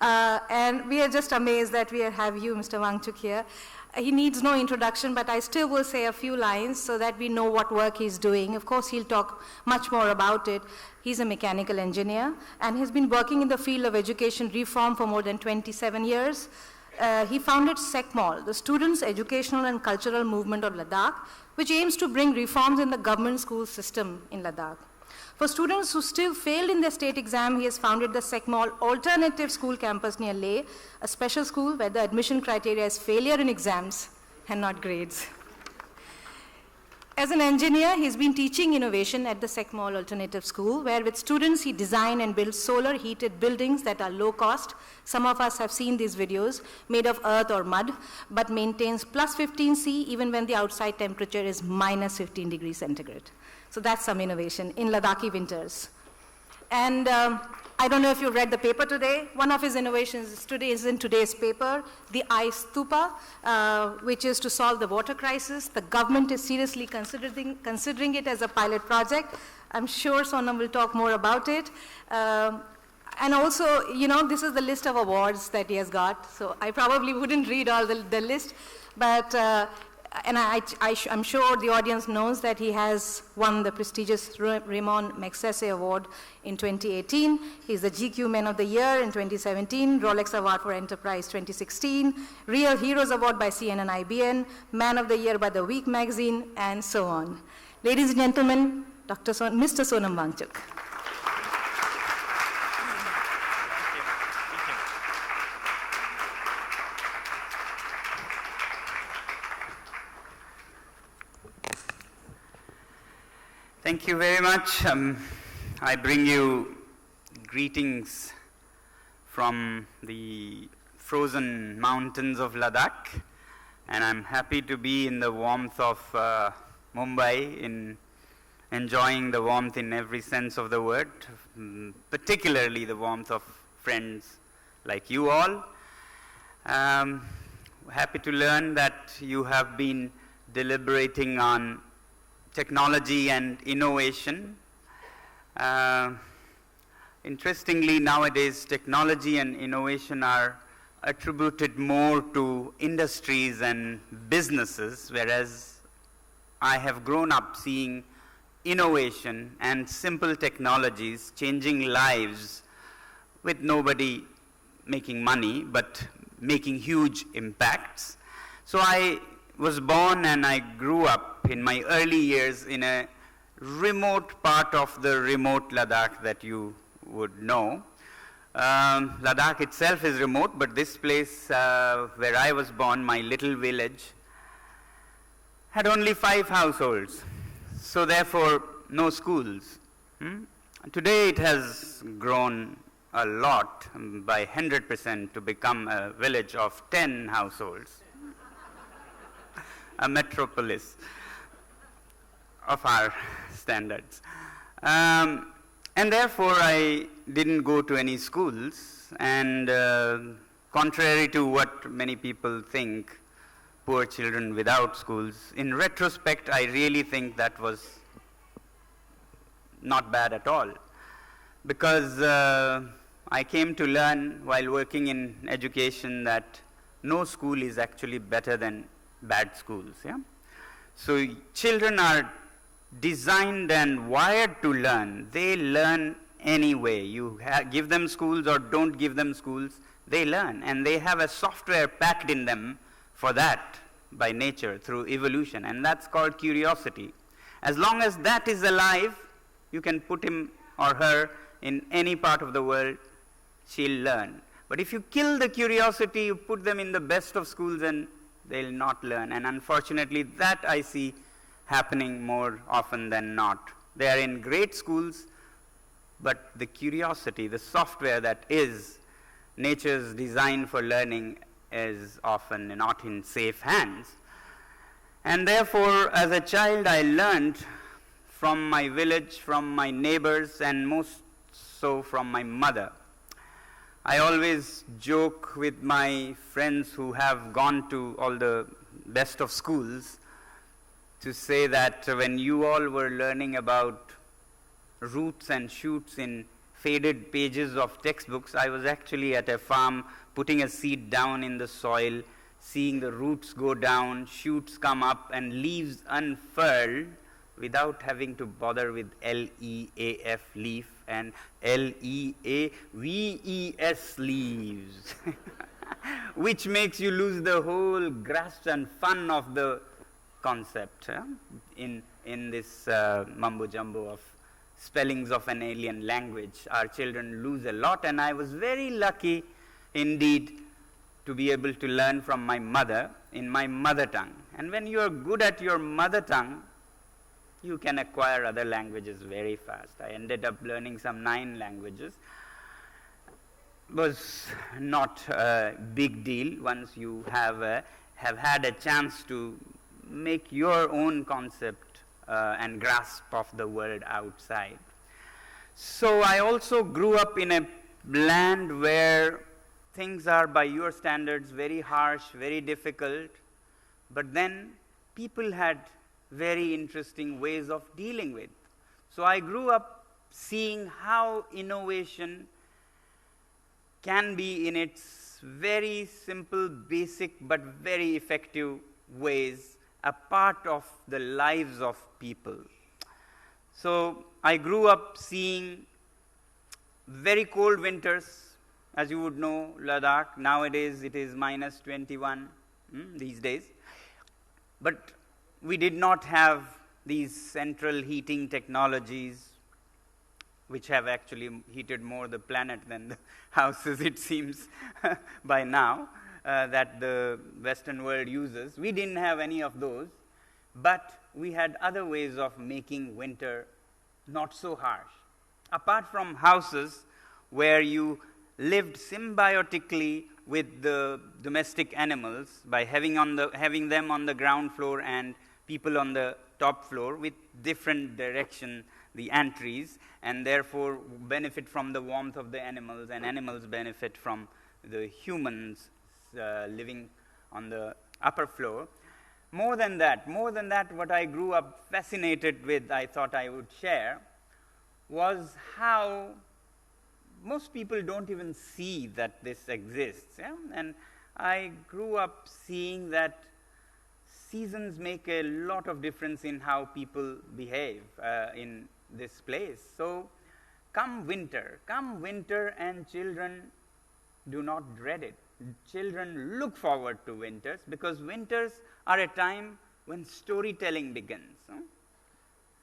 And we are just amazed that we have you, Mr. Wangchuk, here. He needs no introduction, but I still will say a few lines so that we know what work he's doing. Of course, he'll talk much more about it. He's a mechanical engineer and has been working in the field of education reform for more than 27 years. He founded SECMOL, the Students' Educational and Cultural Movement of Ladakh, which aims to bring reforms in the government school system in Ladakh. For students who still failed in their state exam, he has founded the SECMOL Alternative School Campus near Leh, a special school where the admission criteria is failure in exams and not grades. As an engineer, he's been teaching innovation at the SECMOL Alternative School, where with students he designs and builds solar heated buildings that are low cost. Some of us have seen these videos, made of earth or mud, but maintains plus 15 C even when the outside temperature is minus 15 degrees centigrade. So that's some innovation in Ladakhi winters. And I don't know if you read the paper today. One of his innovations today is in today's paper, the ice stupa, which is to solve the water crisis. The government is seriously considering it as a pilot project. I'm sure Sonam will talk more about it. And also, you know, this is the list of awards that he has got. So I probably wouldn't read all the list, but and I'm sure the audience knows that he has won the prestigious Raymond Magsaysay Award in 2018. He's the GQ Man of the Year in 2017, Rolex Award for Enterprise 2016, Real Heroes Award by CNN IBN, Man of the Year by The Week magazine, and so on. Ladies and gentlemen, Mr. Sonam Wangchuk. Thank you very much. I bring you greetings from the frozen mountains of Ladakh, and I'm happy to be in the warmth of Mumbai, enjoying the warmth in every sense of the word, particularly the warmth of friends like you all. Happy to learn that you have been deliberating on technology and innovation. Interestingly, nowadays, technology and innovation are attributed more to industries and businesses, whereas I have grown up seeing innovation and simple technologies changing lives with nobody making money, but making huge impacts. So I was born and I grew up in my early years in a remote part of the remote Ladakh that you would know. Ladakh itself is remote, but this place where I was born, my little village, had only 5 households. So therefore, no schools. Today it has grown a lot by 100% to become a village of 10 households. A metropolis of our standards. And therefore, I didn't go to any schools, and contrary to what many people think, poor children without schools, in retrospect, I really think that was not bad at all, because I came to learn while working in education that no school is actually better than bad schools. Yeah? So children are designed and wired to learn. They learn anyway. You give them schools or don't give them schools, they learn. And they have a software packed in them for that by nature through evolution. And that's called curiosity. As long as that is alive, you can put him or her in any part of the world, she'll learn. But if you kill the curiosity, you put them in the best of schools and they'll not learn. And unfortunately, that I see happening more often than not. They are in great schools, but the curiosity, the software that is nature's design for learning is often not in safe hands. And therefore, as a child, I learned from my village, from my neighbors, and most so from my mother. I always joke with my friends who have gone to all the best of schools to say that when you all were learning about roots and shoots in faded pages of textbooks. I was actually at a farm putting a seed down in the soil, seeing the roots go down, shoots come up, and leaves unfurl without having to bother with L-E-A-F, leaf, and L-E-A-V-E-S, leaves, which makes you lose the whole grasp and fun of the concept in this mumbo-jumbo of spellings of an alien language. Our children lose a lot, and I was very lucky indeed to be able to learn from my mother in my mother tongue. And when you are good at your mother tongue, you can acquire other languages very fast. I ended up learning some 9 languages. Was not a big deal once you have had a chance to make your own concept and grasp of the world outside. So I also grew up in a land where things are, by your standards, very harsh, very difficult, but then people had very interesting ways of dealing with. So I grew up seeing how innovation can be, in its very simple, basic, but very effective ways, a part of the lives of people. So I grew up seeing very cold winters. As you would know, Ladakh, nowadays it is minus 21 these days. But we did not have these central heating technologies, which have actually heated more the planet than the houses, it seems, by now, that the Western world uses. We didn't have any of those, but we had other ways of making winter not so harsh. Apart from houses where you lived symbiotically with the domestic animals by having them on the ground floor and people on the top floor with different direction, the entries, and therefore benefit from the warmth of the animals, and animals benefit from the humans living on the upper floor. More than that, what I grew up fascinated with, I thought I would share, was how most people don't even see that this exists. Yeah? And I grew up seeing that seasons make a lot of difference in how people behave in this place. So come winter, and children do not dread it. Children look forward to winters, because winters are a time when storytelling begins.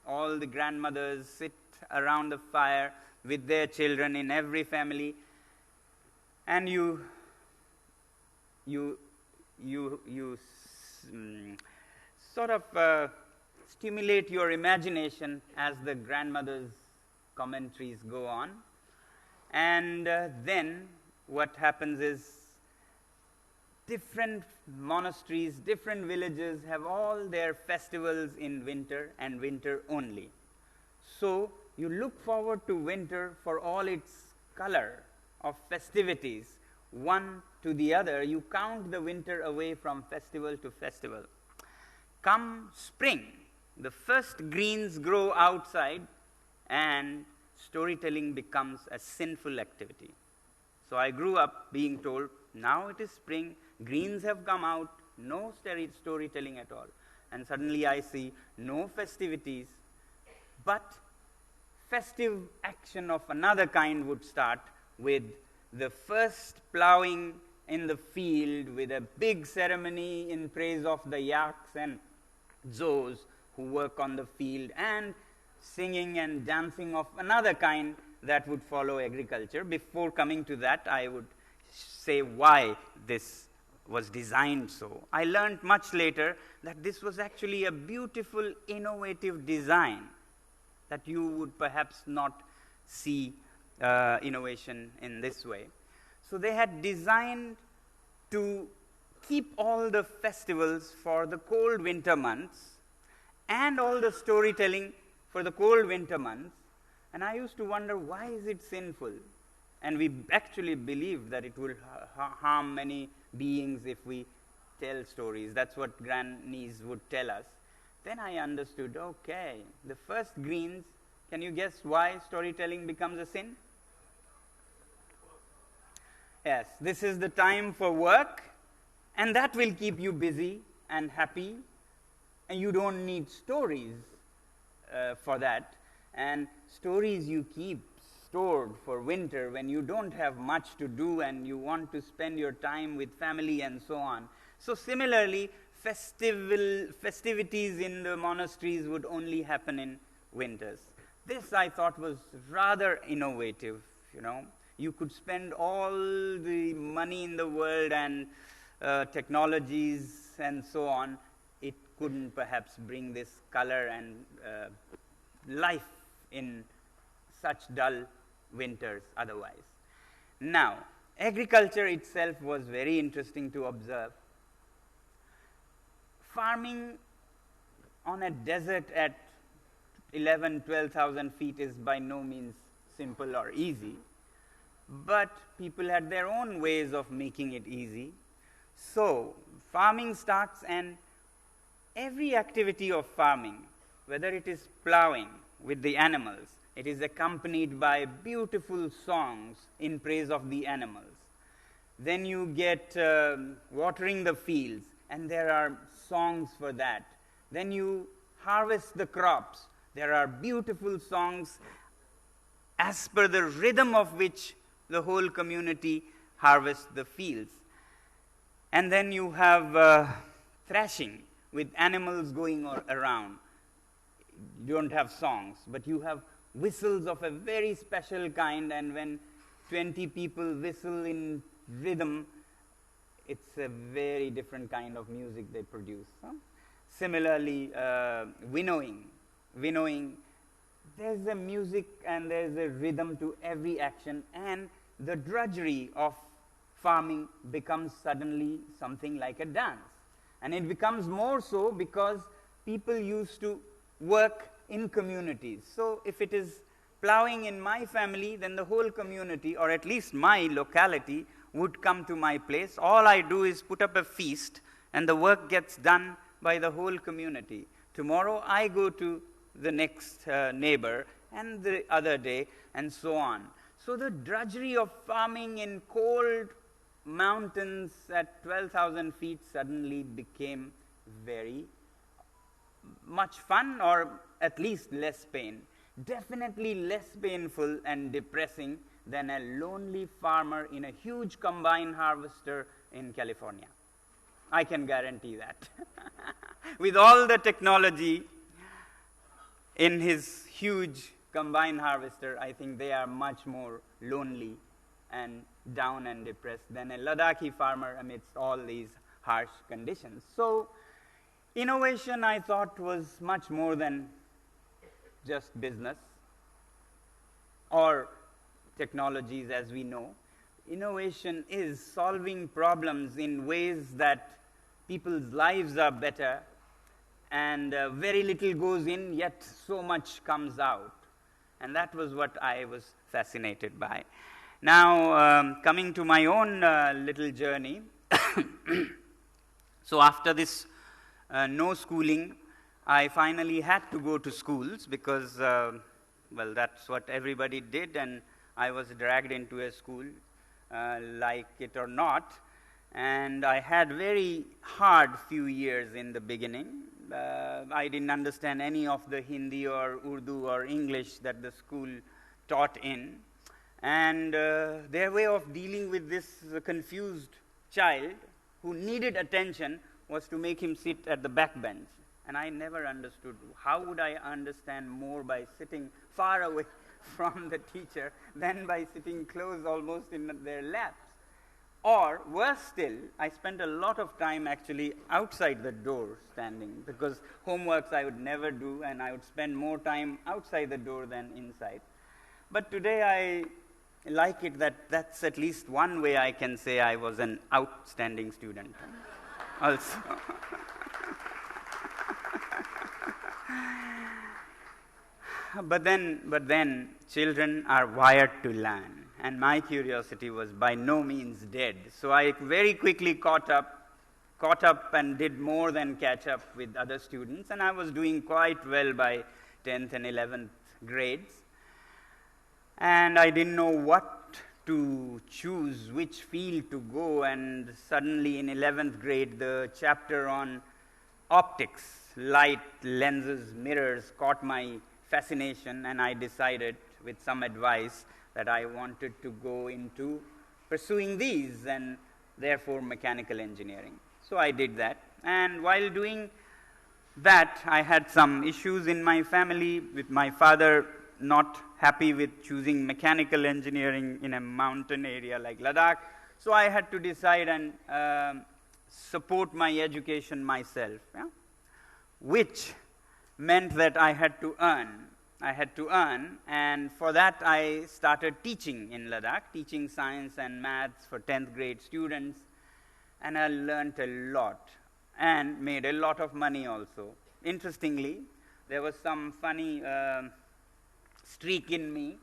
All the grandmothers sit around the fire with their children in every family, and you sort of stimulate your imagination as the grandmother's commentaries go on. And then what happens is different monasteries, different villages have all their festivals in winter and winter only. So you look forward to winter for all its color of festivities, one to the other. You count the winter away from festival to festival. Come spring, the first greens grow outside, and storytelling becomes a sinful activity. So I grew up being told, now it is spring, greens have come out, no storytelling at all. And suddenly I see no festivities, but festive action of another kind would start with the first plowing in the field, with a big ceremony in praise of the yaks and those who work on the field, and singing and dancing of another kind that would follow agriculture. Before coming to that, I would say why this was designed so. I learned much later that this was actually a beautiful, innovative design, that you would perhaps not see innovation in this way. So they had designed to keep all the festivals for the cold winter months and all the storytelling for the cold winter months. And I used to wonder, why is it sinful? And we actually believe that it will harm many beings if we tell stories. That's what grannies would tell us. Then I understood, okay, the first greens, can you guess why storytelling becomes a sin? Yes, this is the time for work, and that will keep you busy and happy, and you don't need stories for that. And stories you keep stored for winter when you don't have much to do and you want to spend your time with family and so on. So similarly, festivities in the monasteries would only happen in winters. This I thought was rather innovative, you know. You could spend all the money in the world and technologies and so on. It couldn't perhaps bring this color and life in such dull winters otherwise. Now, agriculture itself was very interesting to observe. Farming on a desert at 12,000 feet is by no means simple or easy, but people had their own ways of making it easy. So, farming starts, and every activity of farming, whether it is plowing with the animals, it is accompanied by beautiful songs in praise of the animals. Then you get watering the fields, and there are songs for that. Then you harvest the crops. There are beautiful songs as per the rhythm of which the whole community harvests the fields. And then you have thrashing with animals going around. You don't have songs, but you have whistles of a very special kind, and when 20 people whistle in rhythm, it's a very different kind of music they produce. Huh? Similarly, winnowing, there's a music and there's a rhythm to every action, and the drudgery of farming becomes suddenly something like a dance. And it becomes more so because people used to work in communities. So if it is plowing in my family, then the whole community, or at least my locality, would come to my place. All I do is put up a feast, and the work gets done by the whole community. Tomorrow I go to the next neighbor, and the other day, and so on. So the drudgery of farming in cold mountains at 12,000 feet suddenly became very much fun, or at least less pain. Definitely less painful and depressing than a lonely farmer in a huge combine harvester in California. I can guarantee that. With all the technology in his huge combine harvester, I think they are much more lonely and down and depressed than a Ladakhi farmer amidst all these harsh conditions. So, innovation, I thought, was much more than just business or technologies as we know. Innovation is solving problems in ways that people's lives are better, and very little goes in, yet so much comes out. And that was what I was fascinated by. Now, coming to my own little journey. So after this no schooling, I finally had to go to schools because, well, that's what everybody did, and I was dragged into a school, like it or not. And I had very hard few years in the beginning. I didn't understand any of the Hindi or Urdu or English that the school taught in. And their way of dealing with this confused child who needed attention was to make him sit at the back bench. And I never understood, how would I understand more by sitting far away from the teacher than by sitting close almost in their laps? Or worse still, I spent a lot of time actually outside the door standing, because homeworks I would never do, and I would spend more time outside the door than inside. But today I like it that that's at least one way I can say I was an outstanding student. Also. But then children are wired to learn, and my curiosity was by no means dead. So I very quickly caught up and did more than catch up with other students, and I was doing quite well by 10th and 11th grades. And I didn't know what to choose which field to go, and suddenly in 11th grade the chapter on optics, light, lenses, mirrors caught my fascination, and I decided with some advice that I wanted to go into pursuing these and therefore mechanical engineering. So I did that, and while doing that I had some issues in my family, with my father not happy with choosing mechanical engineering in a mountain area like Ladakh. So I had to decide and support my education myself, yeah? Which meant that I had to earn. And for that I started teaching in Ladakh, teaching science and maths for 10th grade students, and I learnt a lot and made a lot of money also. Interestingly, there was some funny streak in me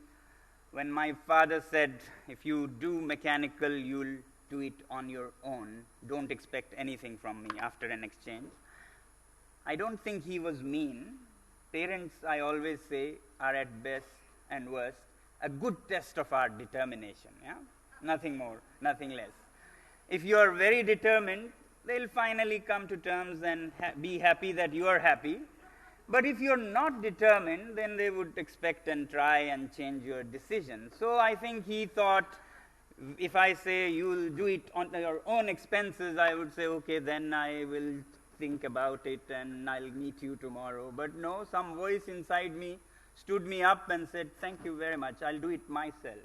when my father said, if you do mechanical, you'll do it on your own. Don't expect anything from me after an exchange. I don't think he was mean. Parents, I always say, are at best and worst a good test of our determination, yeah? Nothing more, nothing less. If you are very determined, they'll finally come to terms and be happy that you are happy. But if you're not determined, then they would expect and try and change your decision. So I think he thought, if I say you'll do it on your own expenses, I would say, okay, then I will think about it and I'll meet you tomorrow. But no, some voice inside me stood me up and said, thank you very much, I'll do it myself,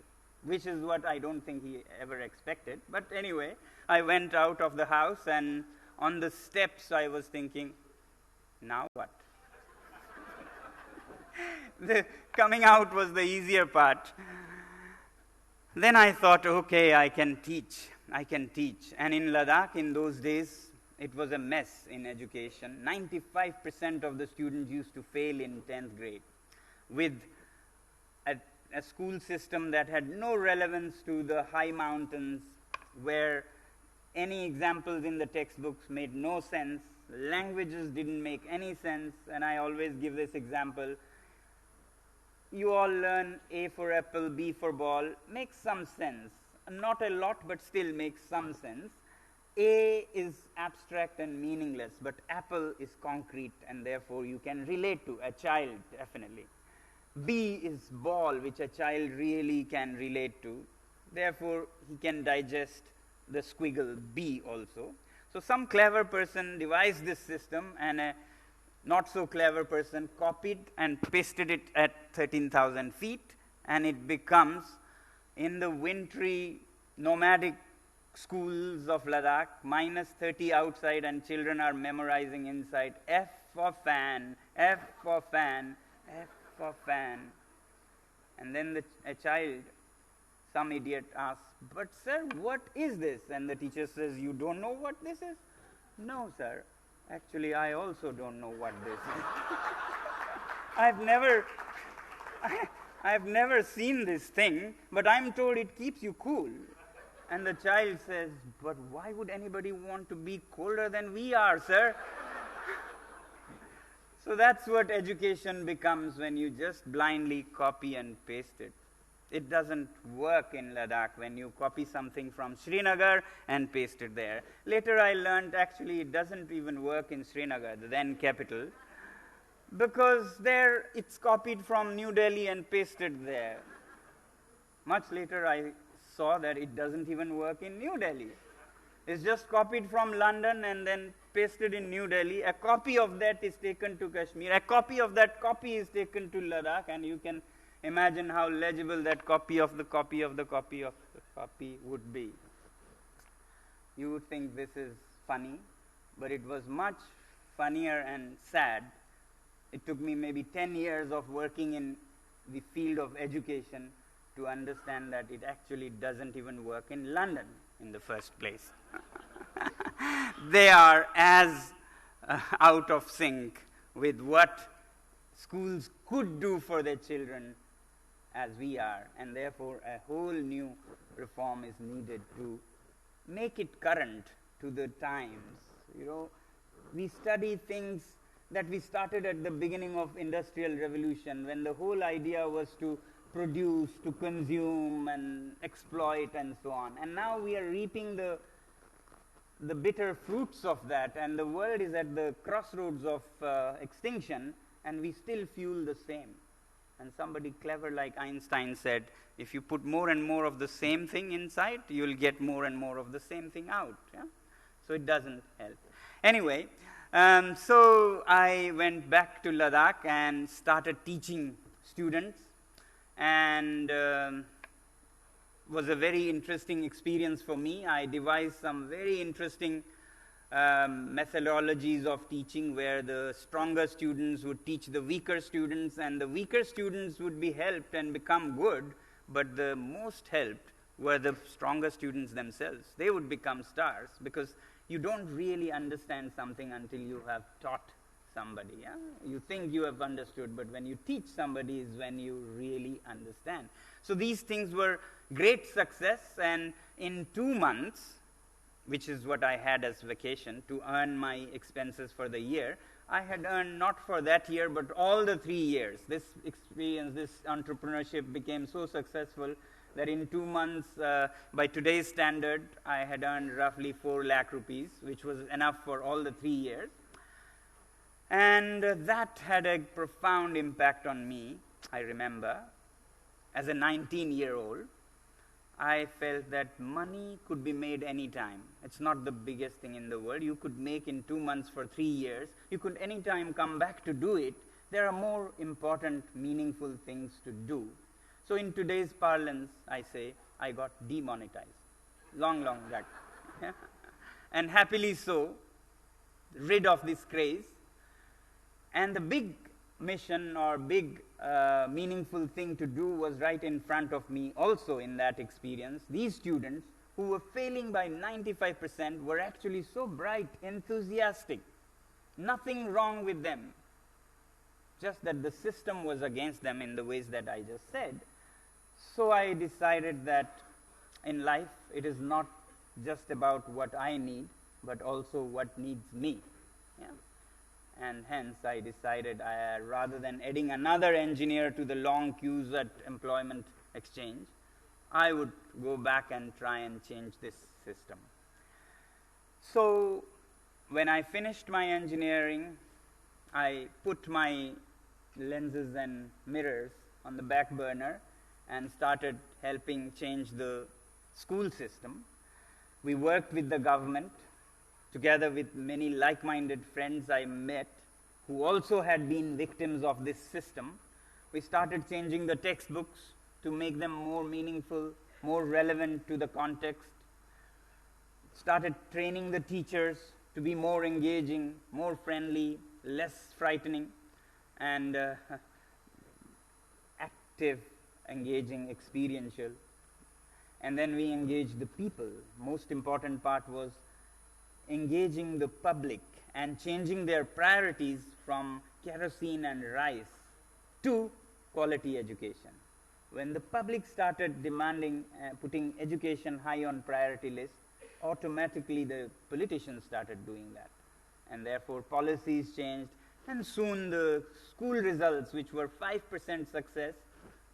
which is what I don't think he ever expected. But anyway, I went out of the house, and on the steps I was thinking, now what? The coming out was the easier part. Then I thought, okay, I can teach. And in Ladakh, in those days, it was a mess in education. 95% of the students used to fail in 10th grade, with a school system that had no relevance to the high mountains, where any examples in the textbooks made no sense, languages didn't make any sense. And I always give this example. You all learn A for apple, B for ball, makes some sense. Not a lot, but still makes some sense. A is abstract and meaningless, but apple is concrete, and therefore you can relate to a child, definitely. B is ball, which a child really can relate to. Therefore, he can digest the squiggle B also. So some clever person devised this system, and a not so clever person copied and pasted it at 13,000 feet, and it becomes, in the wintry nomadic schools of Ladakh, minus 30 outside and children are memorizing inside, F for fan, F for fan, F for fan. And then a child, some idiot asks, but sir, what is this? And the teacher says, you don't know what this is? No, sir. Actually, I also don't know what this is. I've never seen this thing, but I'm told it keeps you cool. And the child says, but why would anybody want to be colder than we are, sir? So that's what education becomes when you just blindly copy and paste it. It doesn't work in Ladakh when you copy something from Srinagar and paste it there. Later I learned actually it doesn't even work in Srinagar, the then capital, because there it's copied from New Delhi and pasted there. Much later I saw that it doesn't even work in New Delhi. It's just copied from London and then pasted in New Delhi. A copy of that is taken to Kashmir. A copy of that copy is taken to Ladakh, and you can imagine how legible that copy of the copy of the copy of the copy would be. You would think this is funny, but it was much funnier and sad. It took me maybe 10 years of working in the field of education to understand that it actually doesn't even work in London in the first place. They are as out of sync with what schools could do for their children as we are, and therefore a whole new reform is needed to make it current to the times. You know, we study things that we started at the beginning of Industrial Revolution, when the whole idea was to produce, to consume and exploit and so on. And now we are reaping the bitter fruits of that, and the world is at the crossroads of extinction, and we still fuel the same. And somebody clever like Einstein said, if you put more and more of the same thing inside, you'll get more and more of the same thing out. Yeah? So it doesn't help. Anyway, so I went back to Ladakh and started teaching students, and was a very interesting experience for me. I devised some very interesting methodologies of teaching, where the stronger students would teach the weaker students, and the weaker students would be helped and become good, but the most helped were the stronger students themselves. They would become stars, because you don't really understand something until you have taught somebody. Yeah? You think you have understood, but when you teach somebody is when you really understand. So these things were great success, and in 2 months, which is what I had as vacation to earn my expenses for the year, I had earned not for that year, but all the 3 years. This experience, this entrepreneurship became so successful that in 2 months, by today's standard, I had earned roughly 4 lakh rupees, which was enough for all the 3 years. And that had a profound impact on me, I remember. As a 19-year-old, I felt that money could be made anytime. It's not the biggest thing in the world. You could make in 2 months for 3 years. You could anytime come back to do it. There are more important, meaningful things to do. So in today's parlance, I say, I got demonetized. Long back. And happily so, rid of this craze. And the big mission or big meaningful thing to do was right in front of me also in that experience. These students who were failing by 95% were actually so bright, enthusiastic, nothing wrong with them, just that the system was against them in the ways that I just said. So I decided that in life it is not just about what I need, but also what needs me. Yeah? And hence I decided, rather than adding another engineer to the long queues at employment exchange, I would go back and try and change this system. So when I finished my engineering, I put my lenses and mirrors on the back burner and started helping change the school system. We worked with the government, together with many like-minded friends I met who also had been victims of this system. We started changing the textbooks to make them more meaningful, more relevant to the context. Started training the teachers to be more engaging, more friendly, less frightening, and active, engaging, experiential. And then we engaged the people. Most important part was engaging the public and changing their priorities from kerosene and rice to quality education. When the public started demanding, putting education high on priority list, automatically the politicians started doing that. And therefore policies changed, and soon the school results, which were 5% success,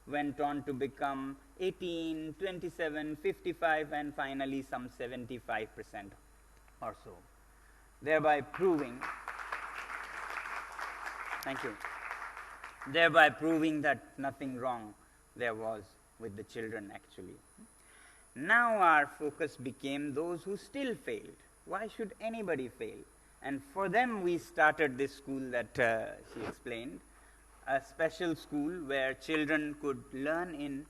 went on to become 18, 27, 55, and finally some 75% or so, thereby proving, thank you, thereby proving that nothing wrong there was with the children actually. Now our focus became those who still failed. Why should anybody fail? And for them we started this school that she explained, a special school where children could learn in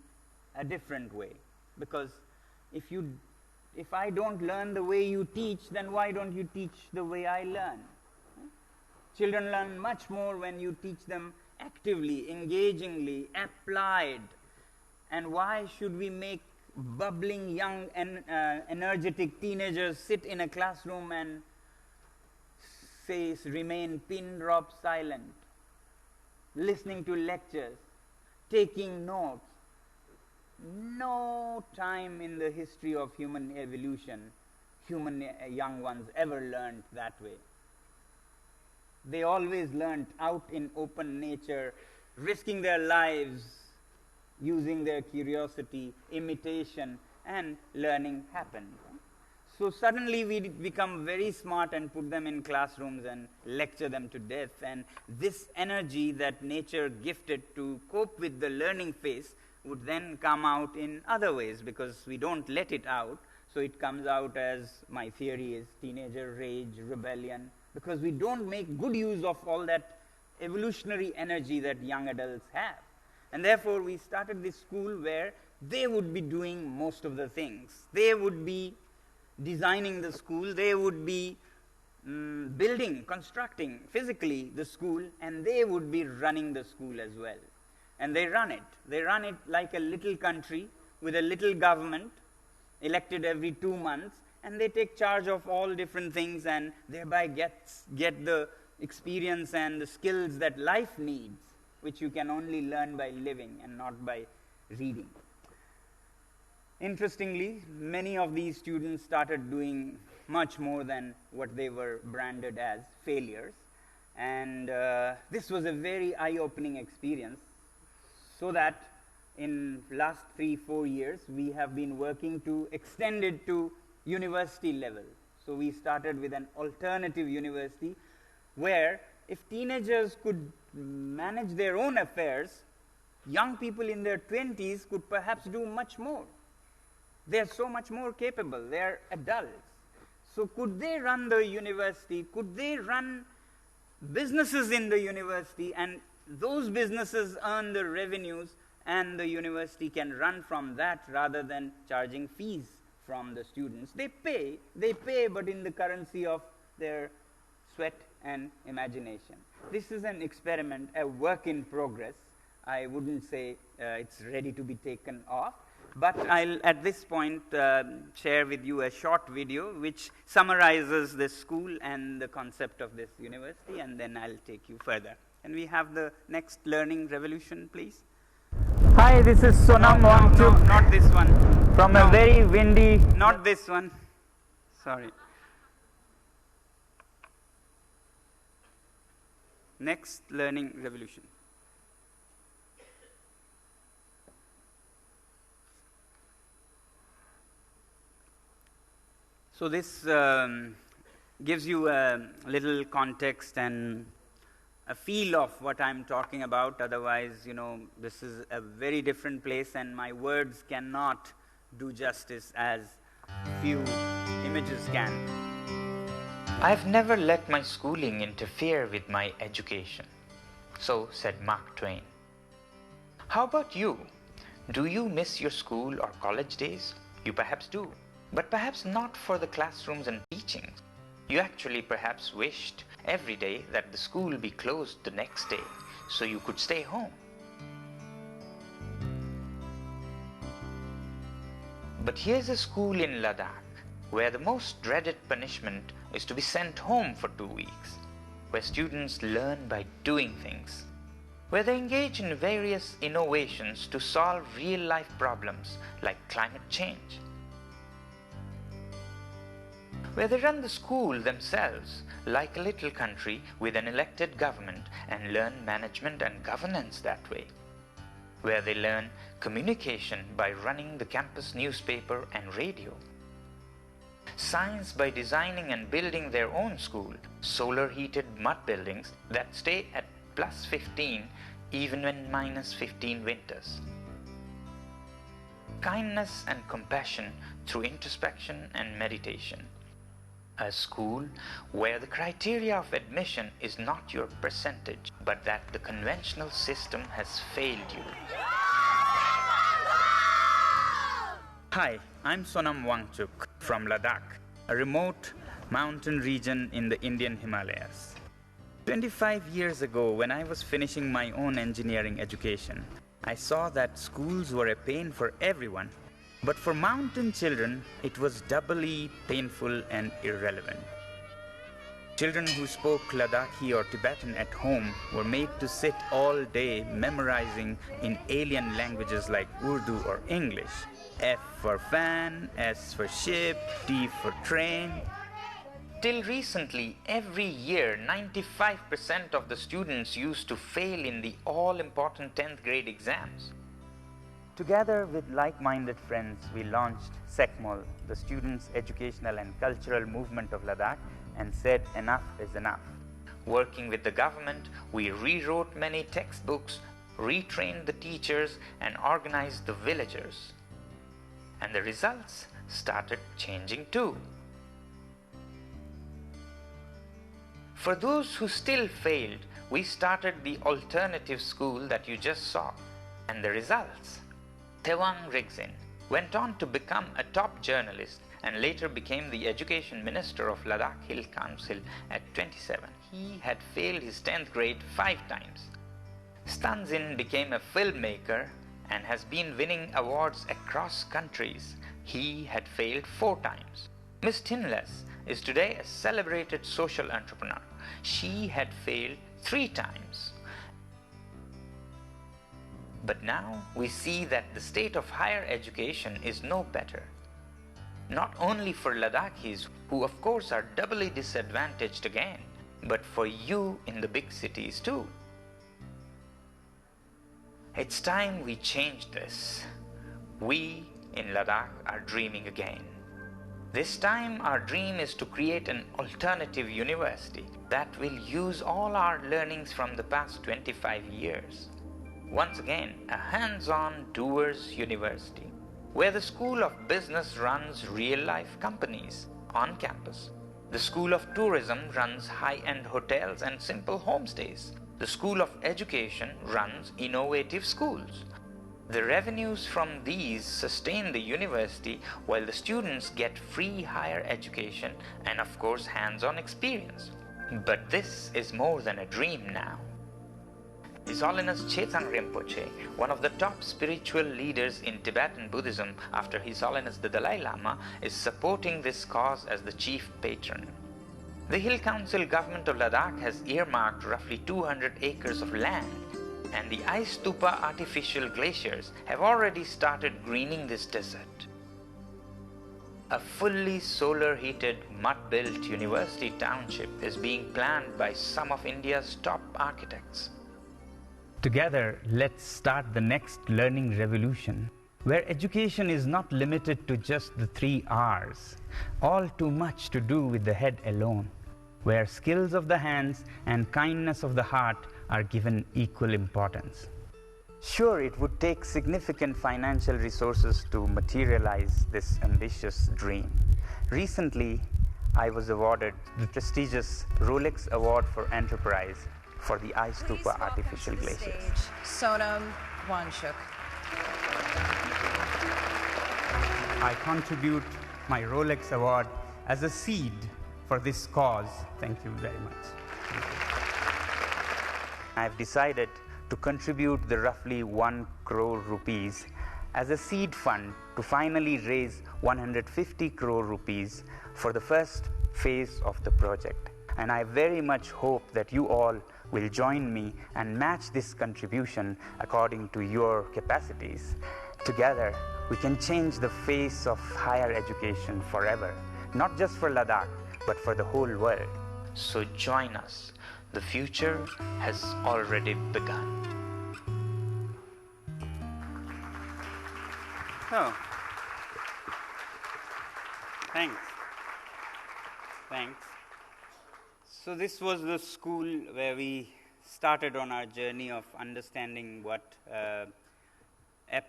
a different way. Because if I don't learn the way you teach, then why don't you teach the way I learn? Children learn much more when you teach them actively, engagingly, applied. And why should we make bubbling, young, energetic teenagers sit in a classroom and remain pin-drop silent, listening to lectures, taking notes? No time in the history of human evolution, human young ones ever learned that way. They always learned out in open nature, risking their lives, using their curiosity, imitation, and learning happen. So suddenly we become very smart and put them in classrooms and lecture them to death, and this energy that nature gifted to cope with the learning phase would then come out in other ways because we don't let it out. So it comes out as, my theory is, teenager rage, rebellion, because we don't make good use of all that evolutionary energy that young adults have. And therefore we started this school where they would be doing most of the things. They would be designing the school, they would be building, constructing physically the school, and they would be running the school as well. And they run it. They run it like a little country with a little government elected every 2 months, and they take charge of all different things and thereby get the experience and the skills that life needs, which you can only learn by living and not by reading. Interestingly, many of these students started doing much more than what they were branded as failures, and this was a very eye-opening experience, so that in last 3-4 years we have been working to extend it to university level. So we started with an alternative university where if teenagers could manage their own affairs, young people in their 20s could perhaps do much more. They are so much more capable. They are adults. So could they run the university? Could they run businesses in the university? And those businesses earn the revenues, and the university can run from that rather than charging fees from the students. They pay, but in the currency of their sweat and imagination. This is an experiment, a work in progress. I wouldn't say it's ready to be taken off. But I'll, at this point, share with you a short video which summarizes the school and the concept of this university, and then I'll take you further. Can we have the next learning revolution, please? Hi, this is Sonam Wangchuk. No, not this one. From a very windy... Not this one. Sorry. Next learning revolution. So this gives you a little context and a feel of what I'm talking about. Otherwise, you know, this is a very different place and my words cannot do justice as few images can. I've never let my schooling interfere with my education. So said Mark Twain. How about you? Do you miss your school or college days? You perhaps do. But perhaps not for the classrooms and teachings. You actually perhaps wished every day that the school be closed the next day so you could stay home. But here's a school in Ladakh where the most dreaded punishment is to be sent home for 2 weeks, where students learn by doing things, where they engage in various innovations to solve real-life problems like climate change, where they run the school themselves like a little country with an elected government and learn management and governance that way, where they learn communication by running the campus newspaper and radio, science by designing and building their own school, solar-heated mud buildings that stay at +15 even when -15 winters, kindness and compassion through introspection and meditation. A school where the criteria of admission is not your percentage, but that the conventional system has failed you. Hi, I'm Sonam Wangchuk from Ladakh, a remote mountain region in the Indian Himalayas. 25 years ago, when I was finishing my own engineering education, I saw that schools were a pain for everyone. But for mountain children, it was doubly painful and irrelevant. Children who spoke Ladakhi or Tibetan at home were made to sit all day memorizing in alien languages like Urdu or English. F for fan, S for ship, T for train. Till recently, every year, 95% of the students used to fail in the all-important 10th grade exams. Together with like-minded friends, we launched SECMOL, the Students' Educational and Cultural Movement of Ladakh, and said enough is enough. Working with the government, we rewrote many textbooks, retrained the teachers, and organized the villagers. And the results started changing too. For those who still failed, we started the alternative school that you just saw. And the results? Tewang Rigzin went on to become a top journalist and later became the Education Minister of Ladakh Hill Council at 27. He had failed his 10th grade 5 times. Stanzin became a filmmaker and has been winning awards across countries. He had failed 4 times. Miss Tinless is today a celebrated social entrepreneur. She had failed 3 times. But now we see that the state of higher education is no better. Not only for Ladakhis, who of course are doubly disadvantaged again, but for you in the big cities too. It's time we change this. We in Ladakh are dreaming again. This time our dream is to create an alternative university that will use all our learnings from the past 25 years. Once again, a hands-on doers university, where the School of Business runs real-life companies on campus. The School of Tourism runs high-end hotels and simple homestays. The School of Education runs innovative schools. The revenues from these sustain the university while the students get free higher education and of course hands-on experience. But this is more than a dream now. His Holiness Chetsang Rinpoche, one of the top spiritual leaders in Tibetan Buddhism after His Holiness the Dalai Lama, is supporting this cause as the chief patron. The Hill Council government of Ladakh has earmarked roughly 200 acres of land, and the Ice Stupa artificial glaciers have already started greening this desert. A fully solar-heated, mud-built university township is being planned by some of India's top architects. Together, let's start the next learning revolution, where education is not limited to just the 3 R's, all too much to do with the head alone, where skills of the hands and kindness of the heart are given equal importance. Sure, it would take significant financial resources to materialize this ambitious dream. Recently, I was awarded the prestigious Rolex Award for Enterprise for the Ice Stupa artificial glaciers. Sonam Wangchuk. I contribute my Rolex Award as a seed for this cause. Thank you very much. I have decided to contribute the roughly 1 crore rupees as a seed fund to finally raise 150 crore rupees for the first phase of the project. And I very much hope that you all will join me and match this contribution according to your capacities. Together, we can change the face of higher education forever, not just for Ladakh, but for the whole world. So join us. The future has already begun. Oh, thanks. Thanks. So this was the school where we started on our journey of understanding what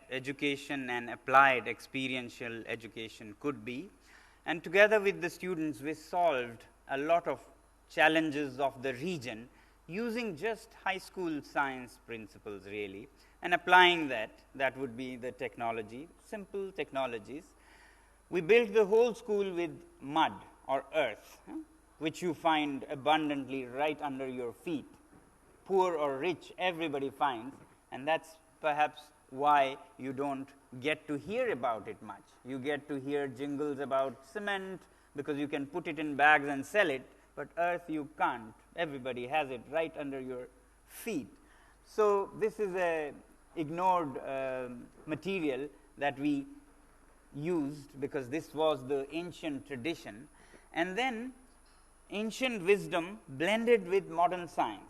education and applied experiential education could be. And together with the students, we solved a lot of challenges of the region using just high school science principles really, and applying that would be the technology, simple technologies. We built the whole school with mud or earth, which you find abundantly right under your feet. Poor or rich, everybody finds, and that's perhaps why you don't get to hear about it much. You get to hear jingles about cement because you can put it in bags and sell it, but earth you can't. Everybody has it right under your feet. So this is a ignored material that we used because this was the ancient tradition, and then ancient wisdom blended with modern science.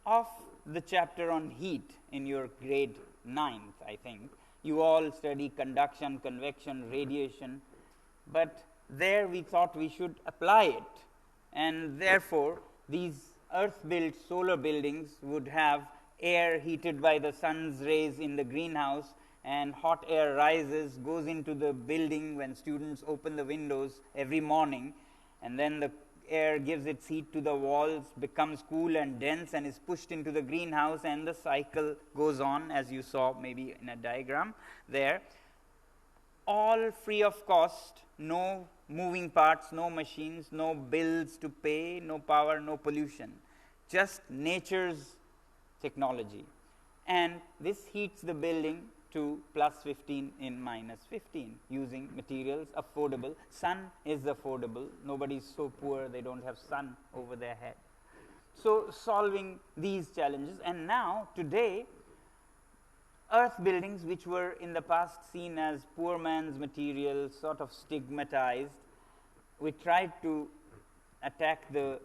Of the chapter on heat in your grade 9th, I think, You all study conduction, convection, radiation, but there we thought we should apply it, and therefore these earth-built solar buildings would have air heated by the sun's rays in the greenhouse, and hot air rises, goes into the building when students open the windows every morning, and then the air gives its heat to the walls, becomes cool and dense, and is pushed into the greenhouse, and the cycle goes on, as you saw maybe in a diagram there. All free of cost, no moving parts, no machines, no bills to pay, no power, no pollution, just nature's technology. And this heats the building to plus 15 in minus 15 using materials affordable. Sun is affordable. Nobody is so poor they don't have sun over their head. So solving these challenges, and now today earth buildings, which were in the past seen as poor man's material, sort of stigmatized, we tried to attack the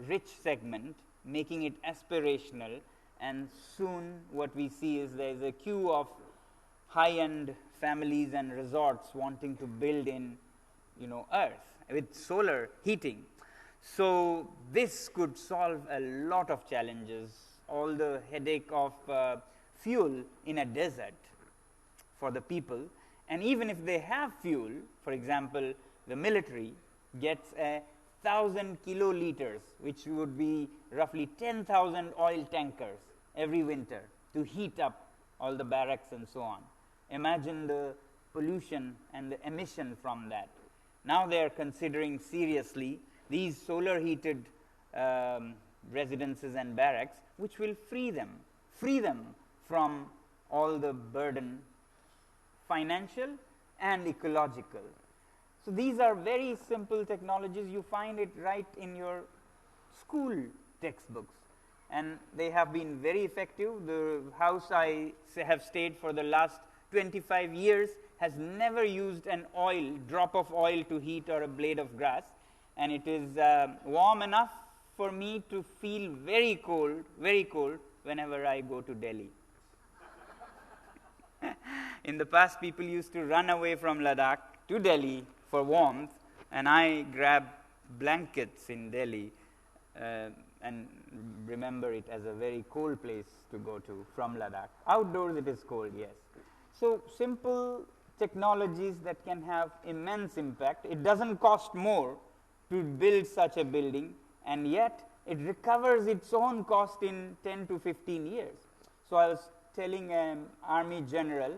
rich segment, making it aspirational, and soon what we see is there is a queue of high-end families and resorts wanting to build in, earth with solar heating. So this could solve a lot of challenges, all the headache of fuel in a desert for the people. And even if they have fuel, for example, the military gets 1,000 kiloliters, which would be roughly 10,000 oil tankers every winter to heat up all the barracks and so on. Imagine the pollution and the emission from that. Now they are considering seriously these solar heated residences and barracks, which will free them from all the burden, financial and ecological. So these are very simple technologies. You find it right in your school textbooks, and they have been very effective. The house I have stayed for the last 25 years has never used an drop of oil to heat or a blade of grass, and it is warm enough for me to feel very cold whenever I go to Delhi. In the past, people used to run away from Ladakh to Delhi for warmth, and I grab blankets in Delhi and remember it as a very cold place to go to from Ladakh. Outdoors it is cold, yes. So simple technologies that can have immense impact. It doesn't cost more to build such a building, and yet it recovers its own cost in 10 to 15 years. So I was telling an army general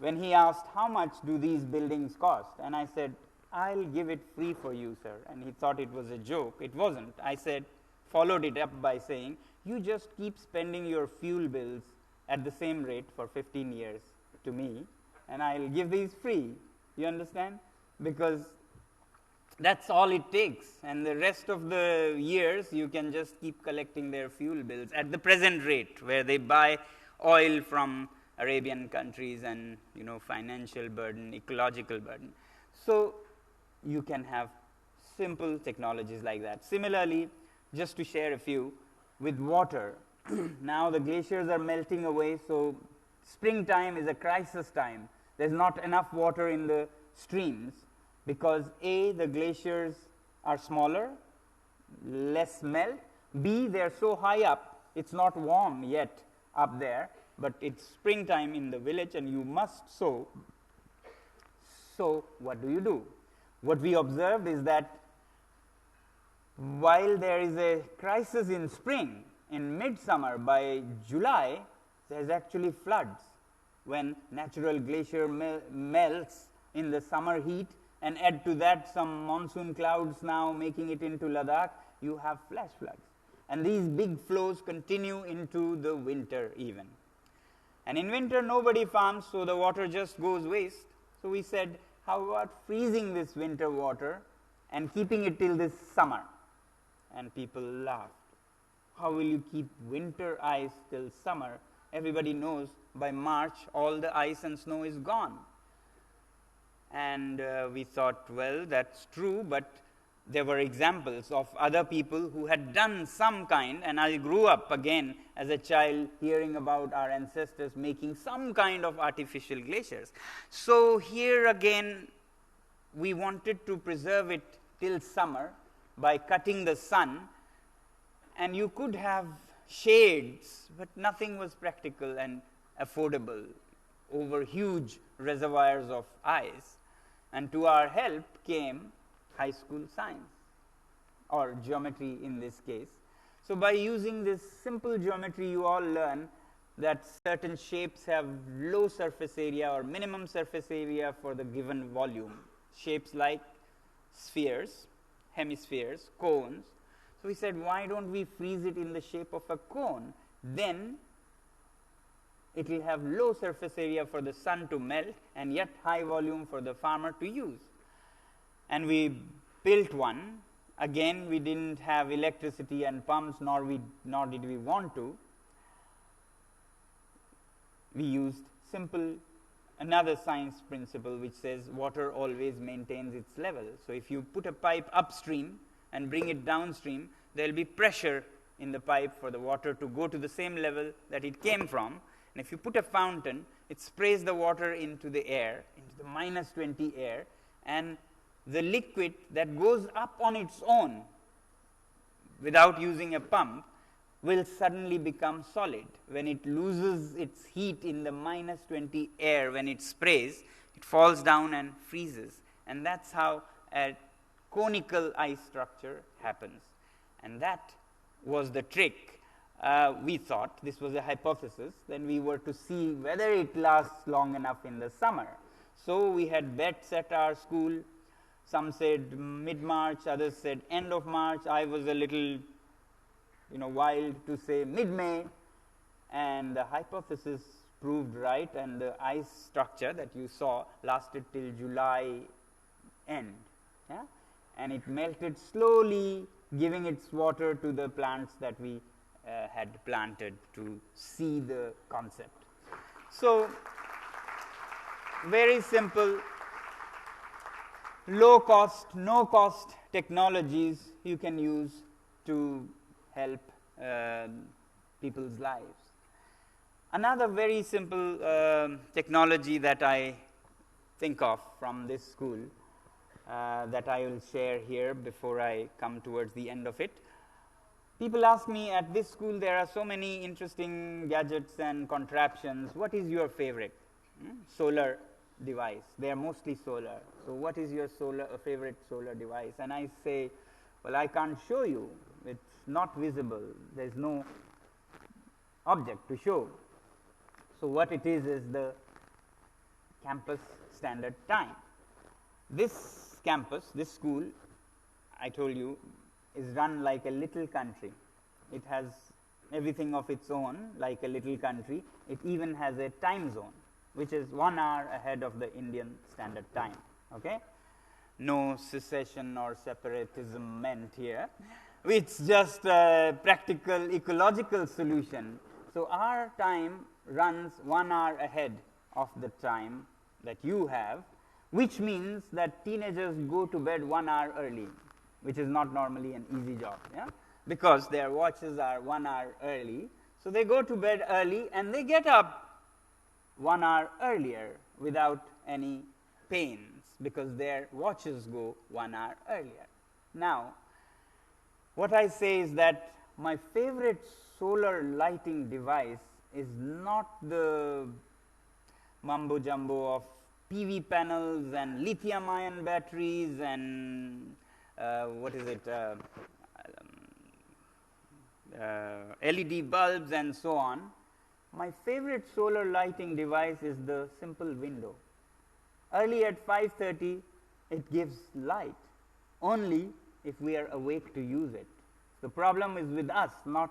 when he asked, how much do these buildings cost? And I said, I'll give it free for you, sir. And he thought it was a joke. It wasn't. I said, followed it up by saying, you just keep spending your fuel bills at the same rate for 15 years to me, and I'll give these free. You understand? Because that's all it takes, and the rest of the years you can just keep collecting their fuel bills at the present rate, where they buy oil from Arabian countries, and financial burden, ecological burden. So you can have simple technologies like that. Similarly, just to share a few, with water, now the glaciers are melting away, so springtime is a crisis time. There's not enough water in the streams because A, the glaciers are smaller, less melt, B, they're so high up, it's not warm yet up there, but it's springtime in the village and you must sow. So what do? What we observed is that while there is a crisis in spring, in midsummer, by July, there's actually floods when natural glacier melts in the summer heat, and add to that some monsoon clouds now making it into Ladakh, you have flash floods. And these big flows continue into the winter even. And in winter nobody farms, so the water just goes waste. So we said, how about freezing this winter water and keeping it till this summer? And people laughed. How will you keep winter ice till summer? Everybody knows by March all the ice and snow is gone. And we thought, well, that's true, but there were examples of other people who had done some kind, and I grew up again as a child hearing about our ancestors making some kind of artificial glaciers. So here again, we wanted to preserve it till summer by cutting the sun, and you could have shades, but nothing was practical and affordable over huge reservoirs of ice. And to our help came high school science, or geometry in this case. So by using this simple geometry, you all learn that certain shapes have low surface area or minimum surface area for the given volume. Shapes like spheres, hemispheres, cones. So we said, why don't we freeze it in the shape of a cone? Then it will have low surface area for the sun to melt and yet high volume for the farmer to use. And we built one. Again, we didn't have electricity and pumps, nor did we want to. We used simple another science principle which says water always maintains its level. So if you put a pipe upstream and bring it downstream, there will be pressure in the pipe for the water to go to the same level that it came from. And if you put a fountain, it sprays the water into the air, into the -20 air, and the liquid that goes up on its own without using a pump will suddenly become solid. When it loses its heat in the -20 air, when it sprays, it falls down and freezes. And that's how a conical ice structure happens. And that was the trick. We thought this was a hypothesis. Then we were to see whether it lasts long enough in the summer. So we had bets at our school. Some said mid-March, others said end of March. I was a little wild to say mid-May, and the hypothesis proved right, and the ice structure that you saw lasted till July end. Yeah? And it melted slowly, giving its water to the plants that we had planted to see the concept. So, very simple, low cost, no cost technologies you can use to help people's lives. Another very simple technology that I think of from this school that I will share here before I come towards the end of it. People ask me, at this school there are so many interesting gadgets and contraptions, what is your favorite? Solar device. They are mostly solar. So what is your favorite solar device? And I say, well, I can't show you. It's not visible. There's no object to show. So what it is the campus standard time. This campus, this school, I told you, is run like a little country. It has everything of its own, like a little country. It even has a time zone, which is 1 hour ahead of the Indian standard time. Okay? No secession or separatism meant here. It's just a practical ecological solution. So our time runs 1 hour ahead of the time that you have, which means that teenagers go to bed 1 hour early, which is not normally an easy job, yeah? Because their watches are 1 hour early. So they go to bed early and they get up 1 hour earlier without any pains, because their watches go 1 hour earlier. Now, what I say is that my favorite solar lighting device is not the mumbo jumbo of PV panels and lithium ion batteries and LED bulbs and so on. My favorite solar lighting device is the simple window. Early at 5:30, it gives light, only if we are awake to use it. The problem is with us, not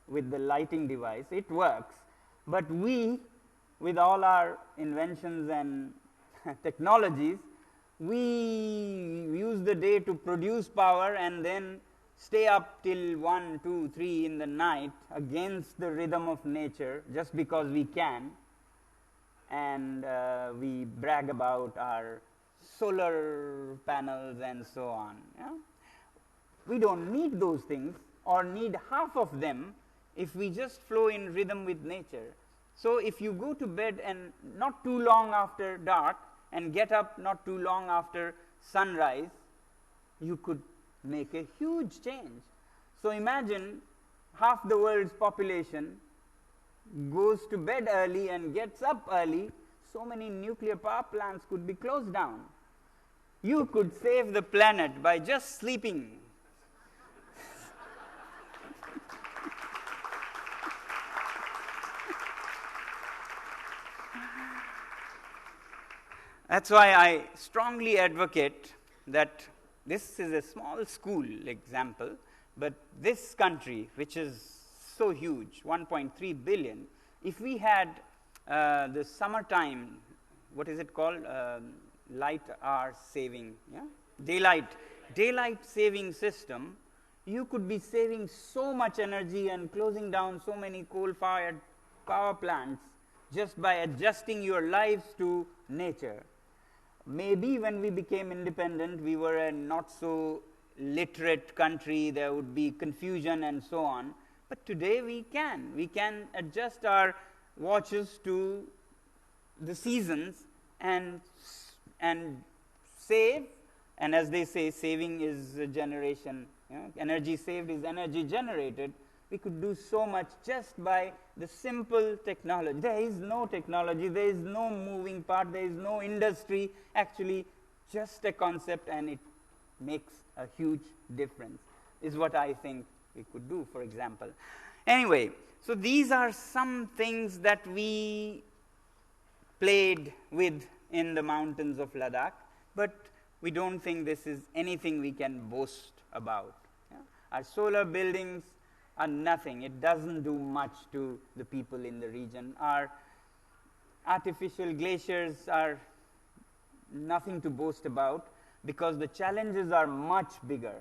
with the lighting device. It works, but we, with all our inventions and technologies, we use the day to produce power and then stay up till 1, 2, 3 in the night against the rhythm of nature just because we can, and we brag about our solar panels and so on. Yeah? we don't need those things or need half of them if we just flow in rhythm with nature. So if you go to bed and not too long after dark and get up not too long after sunrise, you could make a huge change. So imagine half the world's population goes to bed early and gets up early, so many nuclear power plants could be closed down. You could save the planet by just sleeping. That's why I strongly advocate that this is a small school example, but this country, which is so huge, 1.3 billion, if we had the summertime, what is it called? Light hour saving, daylight saving system, you could be saving so much energy and closing down so many coal-fired power plants just by adjusting your lives to nature. Maybe when we became independent, we were a not so literate country, there would be confusion and so on. But today we can adjust our watches to the seasons and save, and as they say, saving is a generation, energy saved is energy generated. We could do so much just by the simple technology. There is no technology, there is no moving part, there is no industry, actually just a concept, and it makes a huge difference, is what I think we could do, for example. Anyway, so these are some things that we played with in the mountains of Ladakh, but we don't think this is anything we can boast about. Our solar buildings are nothing. It doesn't do much to the people in the region. Our artificial glaciers are nothing to boast about because the challenges are much bigger.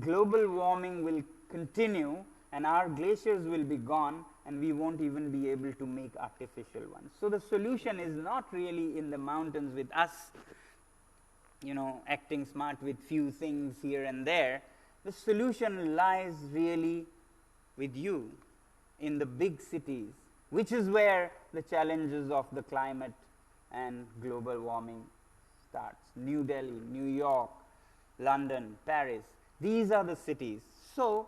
Global warming will continue and our glaciers will be gone and we won't even be able to make artificial ones. So the solution is not really in the mountains with us, acting smart with few things here and there. The solution lies really with you in the big cities, which is where the challenges of the climate and global warming starts. New Delhi, New York, London, Paris, these are the cities. So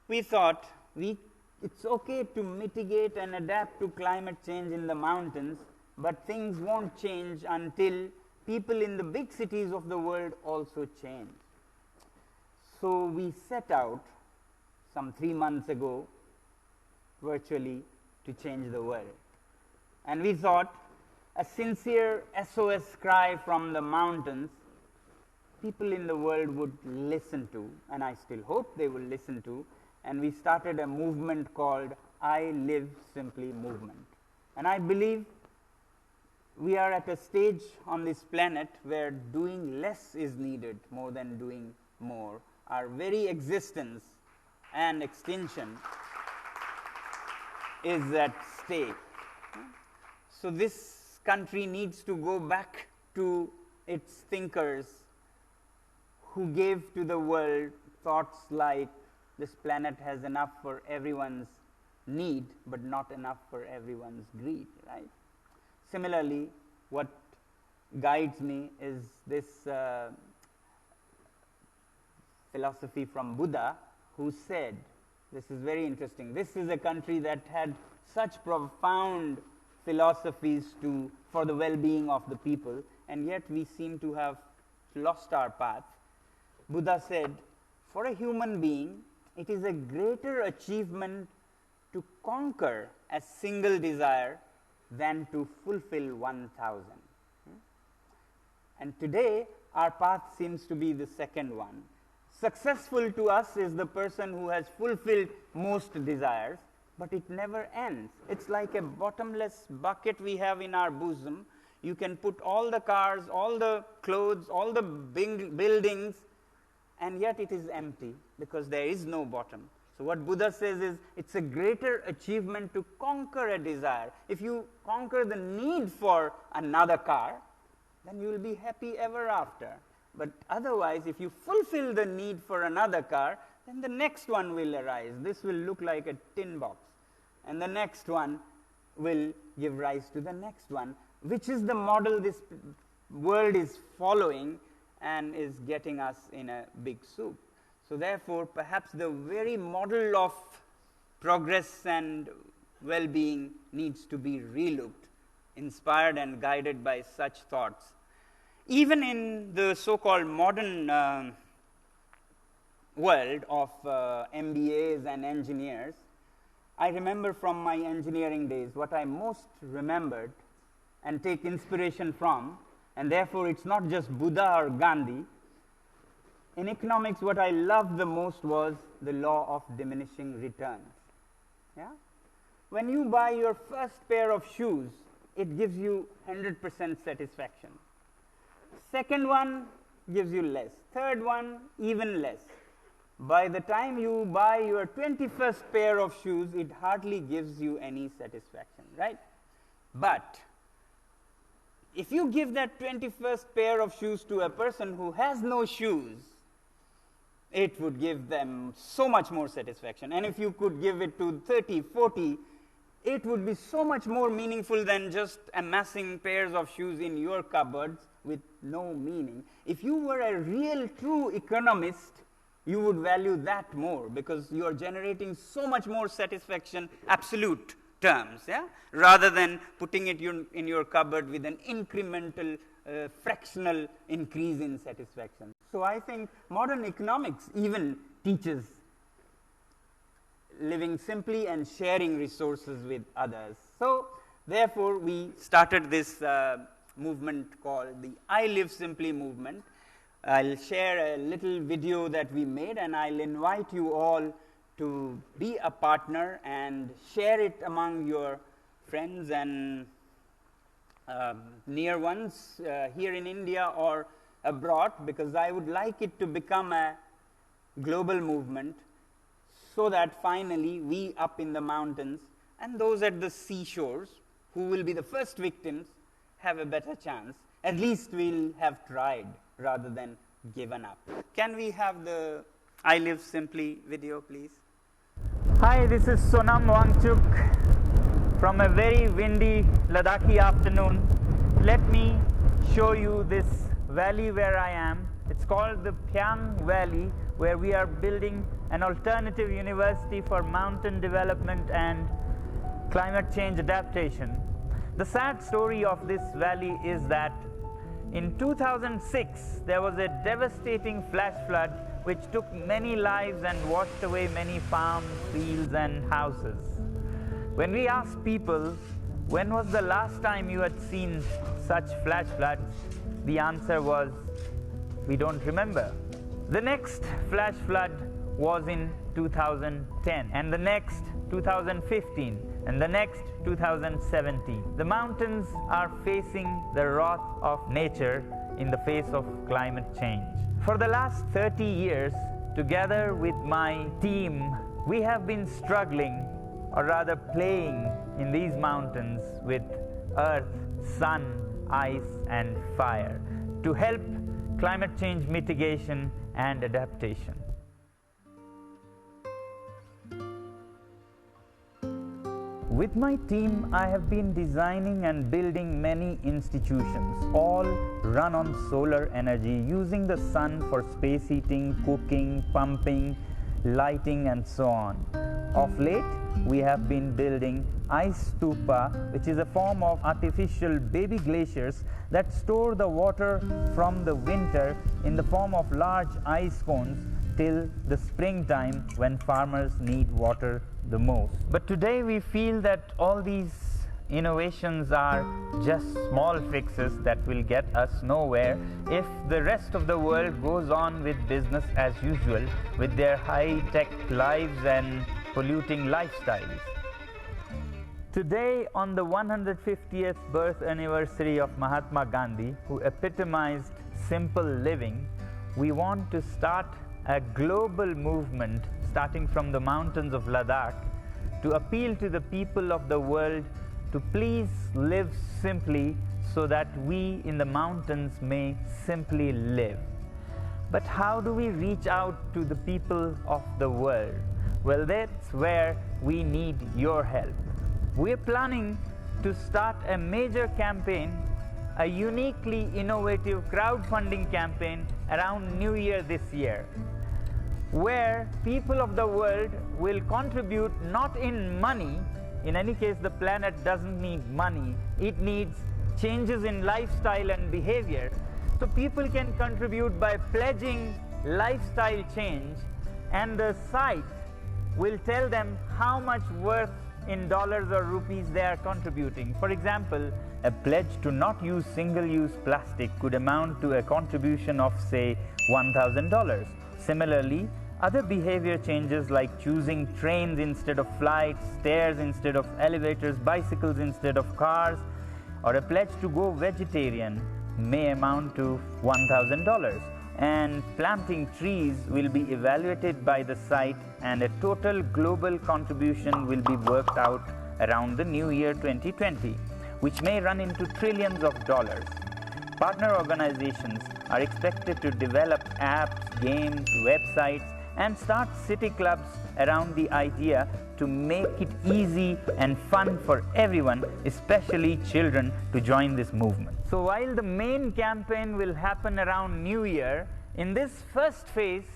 we thought it's okay to mitigate and adapt to climate change in the mountains, but things won't change until people in the big cities of the world also change. So we set out some 3 months ago, virtually, to change the world. And we thought a sincere SOS cry from the mountains, people in the world would listen to, and I still hope they will listen to, and we started a movement called I Live Simply Movement. And I believe we are at a stage on this planet where doing less is needed more than doing more. Our very existence and extinction is at stake. So this country needs to go back to its thinkers who gave to the world thoughts like this planet has enough for everyone's need but not enough for everyone's greed, right? Similarly, what guides me is this philosophy from Buddha, who said, this is very interesting, this is a country that had such profound philosophies for the well-being of the people, and yet we seem to have lost our path. Buddha said, for a human being, it is a greater achievement to conquer a single desire than to fulfill 1,000. And today, our path seems to be the second one. Successful to us is the person who has fulfilled most desires, but it never ends. It's like a bottomless bucket we have in our bosom. You can put all the cars, all the clothes, all the buildings, and yet it is empty because there is no bottom. So what Buddha says is, it's a greater achievement to conquer a desire. If you conquer the need for another car, then you will be happy ever after. But otherwise, if you fulfill the need for another car, then the next one will arise. This will look like a tin box. And the next one will give rise to the next one, which is the model this world is following and is getting us in a big soup. So therefore, perhaps the very model of progress and well-being needs to be relooked, inspired and guided by such thoughts. Even in the so-called modern world of MBAs and engineers, I remember from my engineering days what I most remembered and take inspiration from, and therefore it's not just Buddha or Gandhi. In economics, what I loved the most was the law of diminishing returns. Yeah? When you buy your first pair of shoes, it gives you 100% satisfaction. Second one gives you less. Third one, even less. By the time you buy your 21st pair of shoes, it hardly gives you any satisfaction, right? But if you give that 21st pair of shoes to a person who has no shoes, it would give them so much more satisfaction. And if you could give it to 30, 40, it would be so much more meaningful than just amassing pairs of shoes in your cupboards with no meaning. If you were a real, true economist, you would value that more because you are generating so much more satisfaction, absolute terms, yeah? Rather than putting it in your cupboard with an incremental, fractional increase in satisfaction. So I think modern economics even teaches living simply and sharing resources with others. So therefore, we started this movement called the I Live Simply movement. I'll share a little video that we made, and I'll invite you all to be a partner and share it among your friends and near ones here in India or abroad, because I would like it to become a global movement so that finally we up in the mountains and those at the seashores who will be the first victims have a better chance. At least we'll have tried rather than given up. Can we have the I Live Simply video, please? Hi, this is Sonam Wangchuk from a very windy Ladakhi afternoon. Let me show you this valley where I am. It's called the Phyang Valley, where we are building an alternative university for mountain development and climate change adaptation. The sad story of this valley is that in 2006, there was a devastating flash flood which took many lives and washed away many farms, fields and houses. When we asked people, when was the last time you had seen such flash floods, the answer was, we don't remember. The next flash flood was in 2010, and the next 2015, and the next 2017. The mountains are facing the wrath of nature in the face of climate change. For the last 30 years, together with my team, we have been struggling, or rather playing, in these mountains with earth, sun, ice and fire to help climate change mitigation and adaptation. With my team, I have been designing and building many institutions, all run on solar energy, using the sun for space heating, cooking, pumping, lighting and so on. Of late, we have been building ice stupa, which is a form of artificial baby glaciers that store the water from the winter in the form of large ice cones till the springtime when farmers need water the most. But today we feel that all these innovations are just small fixes that will get us nowhere if the rest of the world goes on with business as usual with their high-tech lives and polluting lifestyles. Today, on the 150th birth anniversary of Mahatma Gandhi, who epitomized simple living, we want to start a global movement starting from the mountains of Ladakh to appeal to the people of the world to please live simply so that we in the mountains may simply live. But how do we reach out to the people of the world? Well, that's where we need your help. We're planning to start a major campaign, a uniquely innovative crowdfunding campaign around New Year this year, where people of the world will contribute not in money. In any case, the planet doesn't need money. It needs changes in lifestyle and behavior. So people can contribute by pledging lifestyle change, and the site will tell them how much worth in dollars or rupees they are contributing. For example, a pledge to not use single-use plastic could amount to a contribution of, say, $1,000. Similarly, other behavior changes like choosing trains instead of flights, stairs instead of elevators, bicycles instead of cars, or a pledge to go vegetarian may amount to $1,000. And planting trees will be evaluated by the site, and a total global contribution will be worked out around the new year 2020, which may run into trillions of dollars. Partner organizations are expected to develop apps, games, websites, and start city clubs around the idea to make it easy and fun for everyone, especially children, to join this movement. So while the main campaign will happen around New Year, in this first phase,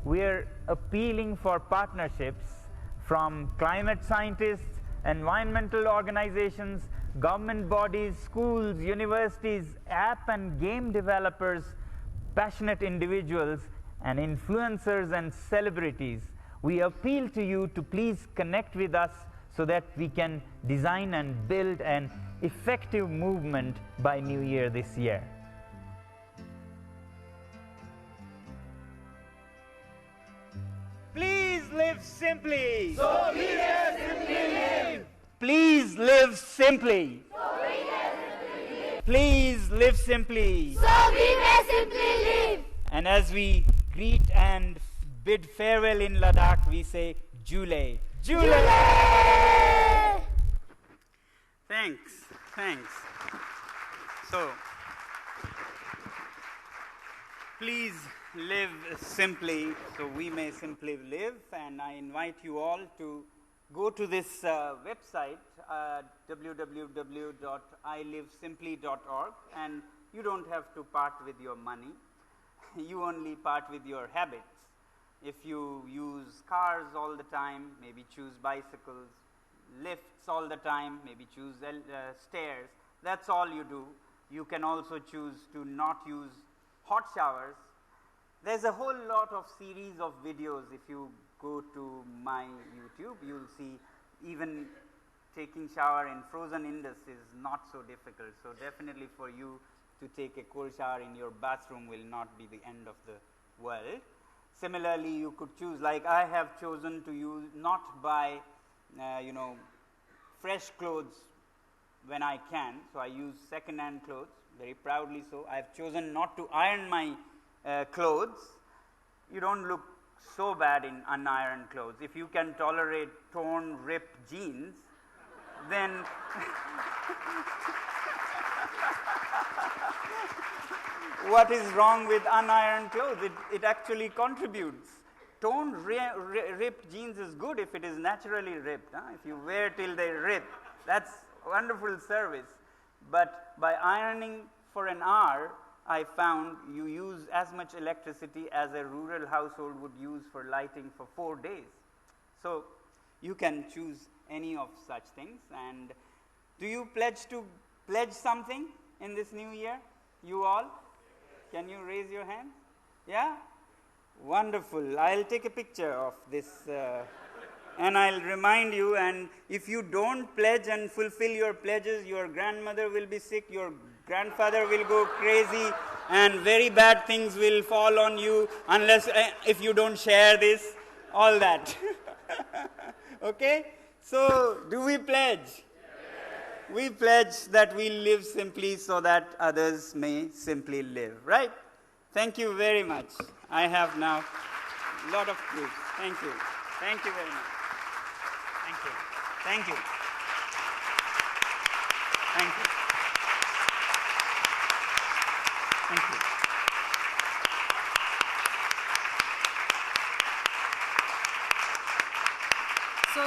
we're appealing for partnerships from climate scientists, environmental organizations, government bodies, schools, universities, app and game developers, passionate individuals, and influencers and celebrities. We appeal to you to please connect with us so that we can design and build an effective movement by New Year this year. Please live simply. So we may simply live. Please live simply. So we may simply live. Please live simply. So we may simply live. And as we greet and bid farewell in Ladakh, we say Jule. Jule! Thanks. So, please live simply so we may simply live, and I invite you all to go to this website, www.ilivesimply.org, and you don't have to part with your money. You only part with your habits. If you use cars all the time, maybe choose bicycles, lifts all the time, maybe choose stairs. That's all you do. You can also choose to not use hot showers. There's a whole lot of series of videos. If you go to my YouTube, you'll see even taking shower in frozen Indus is not so difficult. So definitely for you to take a cold shower in your bathroom will not be the end of the world. Similarly, you could choose, like I have chosen to use, not buy fresh clothes when I can, so I use second-hand clothes, very proudly so. I have chosen not to iron my clothes. You don't look so bad in unironed clothes. If you can tolerate torn, ripped jeans, then what is wrong with unironed clothes? It actually contributes. Torn, ripped jeans is good if it is naturally ripped. If you wear till they rip, that's wonderful service. But by ironing for an hour, I found you use as much electricity as a rural household would use for lighting for 4 days. So you can choose any of such things. And do you pledge something in this new year? You all? Can you raise your hand? Yeah? Wonderful. I'll take a picture of this and I'll remind you, and if you don't pledge and fulfill your pledges, your grandmother will be sick, your grandfather will go crazy, and very bad things will fall on you unless if you don't share this, all that. Okay? So, do we pledge? Yes. We pledge that we live simply so that others may simply live, right? Thank you very much. I have now a lot of proofs. Thank you. Thank you very much. Thank you. Thank you. Thank you. Thank you.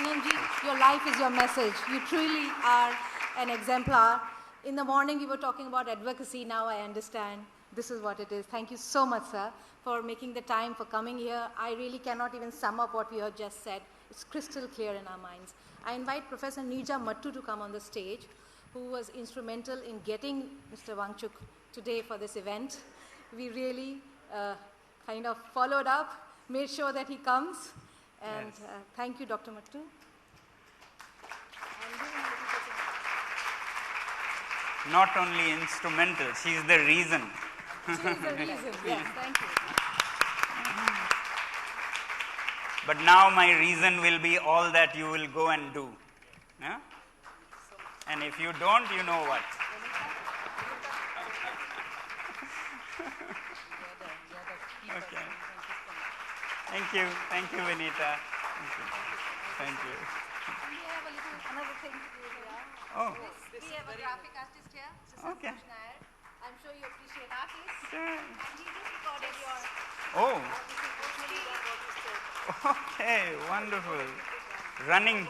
Sonamji, your life is your message. You truly are an exemplar. In the morning, we were talking about advocacy. Now I understand this is what it is. Thank you so much, sir, for making the time, for coming here. I really cannot even sum up what we have just said. It's crystal clear in our minds. I invite Professor Neerja Mattu to come on the stage, who was instrumental in getting Mr. Wangchuk today for this event. We really kind of followed up, made sure that he comes. And thank you, Dr. Mattu. Not only instrumental, she is the reason. She is the reason, yes, thank you. But now my reason will be all that you will go and do. Yeah? And if you don't, you know what. Okay. Thank you, Vinita. Thank you. We have another thing to do here. Oh. We have a graphic artist here, Okay. I'm sure you appreciate artists. Sure. And he just recorded your... Oh. Okay, wonderful. Running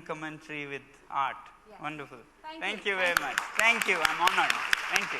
commentary with art. Yes. Wonderful. Thank Thank you. you very much. Thank you. I'm honored. Thank you.